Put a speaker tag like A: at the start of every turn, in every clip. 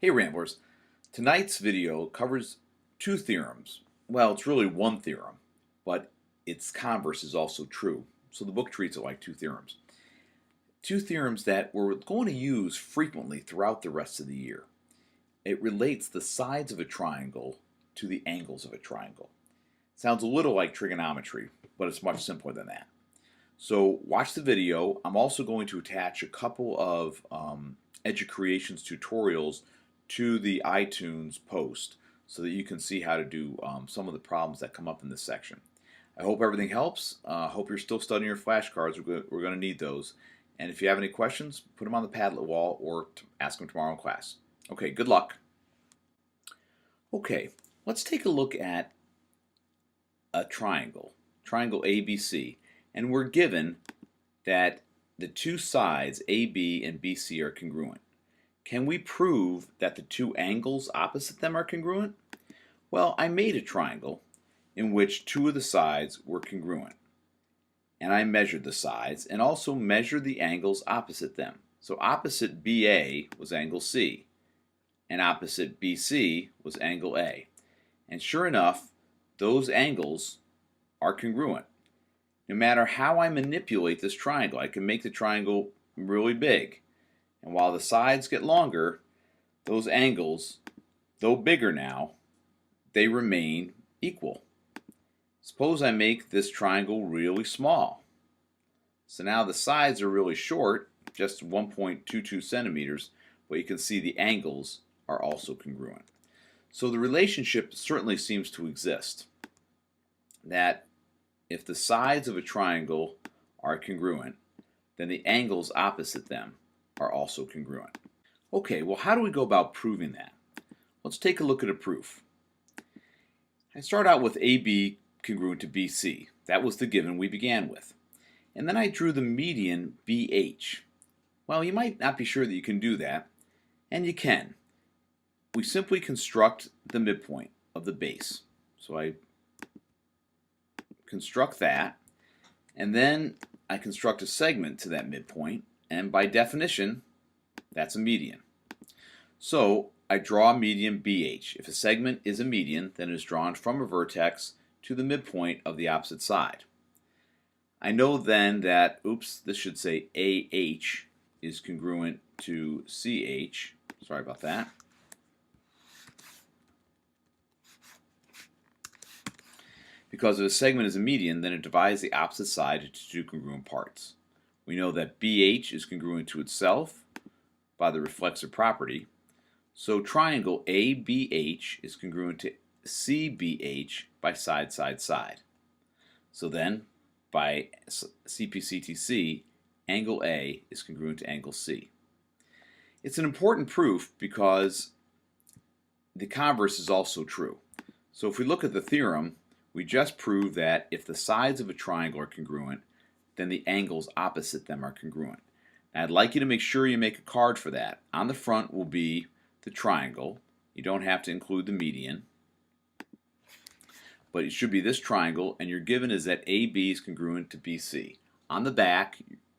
A: Hey Ramblers, tonight's video covers two theorems. Well, it's really one theorem, but its converse is also true. So the book treats it like two theorems. Two theorems that we're going to use frequently throughout the rest of the year. It relates the sides of a triangle to the angles of a triangle. Sounds a little like trigonometry, but it's much simpler than that. So watch the video. I'm also going to attach a couple of Educreations tutorials to the iTunes post so that you can see how to do some of the problems that come up in this section. I hope everything helps. Hope you're still studying your flashcards. We're going to need those. And if you have any questions, put them on the Padlet wall or ask them tomorrow in class. Okay, good luck. Okay, let's take a look at a triangle ABC, and we're given that the two sides AB and BC are congruent. Can we prove that the two angles opposite them are congruent? Well, I made a triangle in which two of the sides were congruent. And I measured the sides and also measured the angles opposite them. So opposite BA was angle C, and opposite BC was angle A. And sure enough, those angles are congruent. No matter how I manipulate this triangle, I can make the triangle really big. And while the sides get longer, those angles, though bigger now, they remain equal. Suppose I make this triangle really small. So now the sides are really short, just 1.22 centimeters, but you can see the angles are also congruent. So the relationship certainly seems to exist, that if the sides of a triangle are congruent, then the angles opposite them are also congruent. Okay, well, how do we go about proving that? Let's take a look at a proof. I start out with AB congruent to BC. That was the given we began with. And then I drew the median BH. Well, you might not be sure that you can do that, and you can. We simply construct the midpoint of the base. So I construct that, and then I construct a segment to that midpoint, and by definition, that's a median. So I draw a median BH. If a segment is a median, then it is drawn from a vertex to the midpoint of the opposite side. I know then that, this should say AH is congruent to CH. Sorry about that. Because if a segment is a median, then it divides the opposite side into two congruent parts. We know that BH is congruent to itself by the reflexive property. So triangle ABH is congruent to CBH by side, side, side. So then, by CPCTC, angle A is congruent to angle C. It's an important proof because the converse is also true. So if we look at the theorem, we just proved that if the sides of a triangle are congruent, then the angles opposite them are congruent. Now, I'd like you to make sure you make a card for that. On the front will be the triangle. You don't have to include the median, but it should be this triangle, and your given is that AB is congruent to BC. On the back,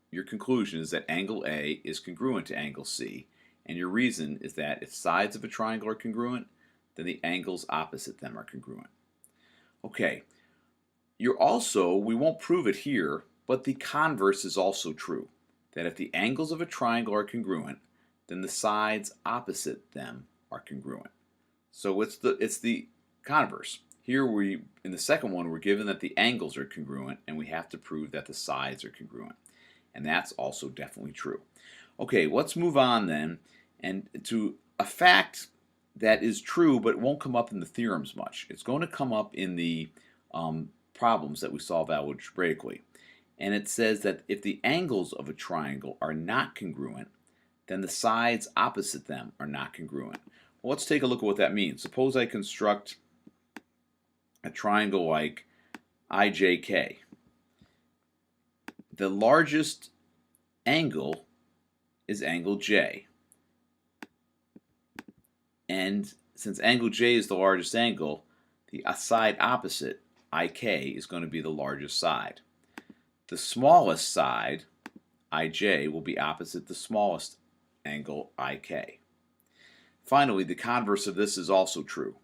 A: your conclusion is that angle A is congruent to angle C, and your reason is that if sides of a triangle are congruent, then the angles opposite them are congruent. Okay, we won't prove it here, but the converse is also true, that if the angles of a triangle are congruent, then the sides opposite them are congruent. So it's the converse. Here in the second one, we're given that the angles are congruent, and we have to prove that the sides are congruent. And that's also definitely true. Okay, let's move on then, and to a fact that is true, but it won't come up in the theorems much. It's going to come up in the problems that we solve algebraically. And it says that if the angles of a triangle are not congruent, then the sides opposite them are not congruent. Well, let's take a look at what that means. Suppose I construct a triangle like IJK. The largest angle is angle J. And since angle J is the largest angle, the side opposite, IK, is going to be the largest side. The smallest side, IJ, will be opposite the smallest angle, IK. Finally, the converse of this is also true,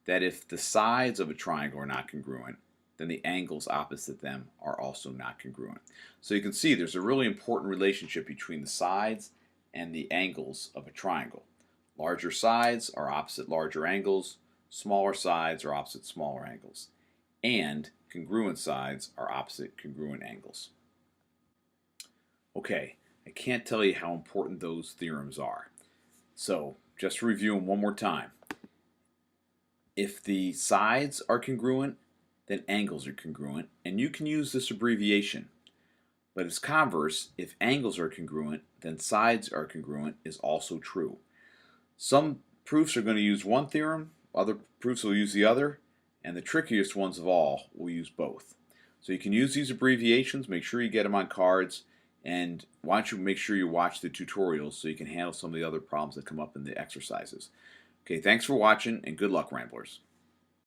A: that if the sides of a triangle are not congruent, then the angles opposite them are also not congruent. So you can see there's a really important relationship between the sides and the angles of a triangle. Larger sides are opposite larger angles, smaller sides are opposite smaller angles, and congruent sides are opposite congruent angles. Okay, I can't tell you how important those theorems are. So just to review them one more time. If the sides are congruent, then angles are congruent, and you can use this abbreviation. But its converse, if angles are congruent, then sides are congruent, is also true. Some proofs are going to use one theorem, other proofs will use the other, and the trickiest ones of all will use both. So you can use these abbreviations, make sure you get them on cards, and why don't you make sure you watch the tutorials so you can handle some of the other problems that come up in the exercises. Okay, thanks for watching, and good luck, Ramblers.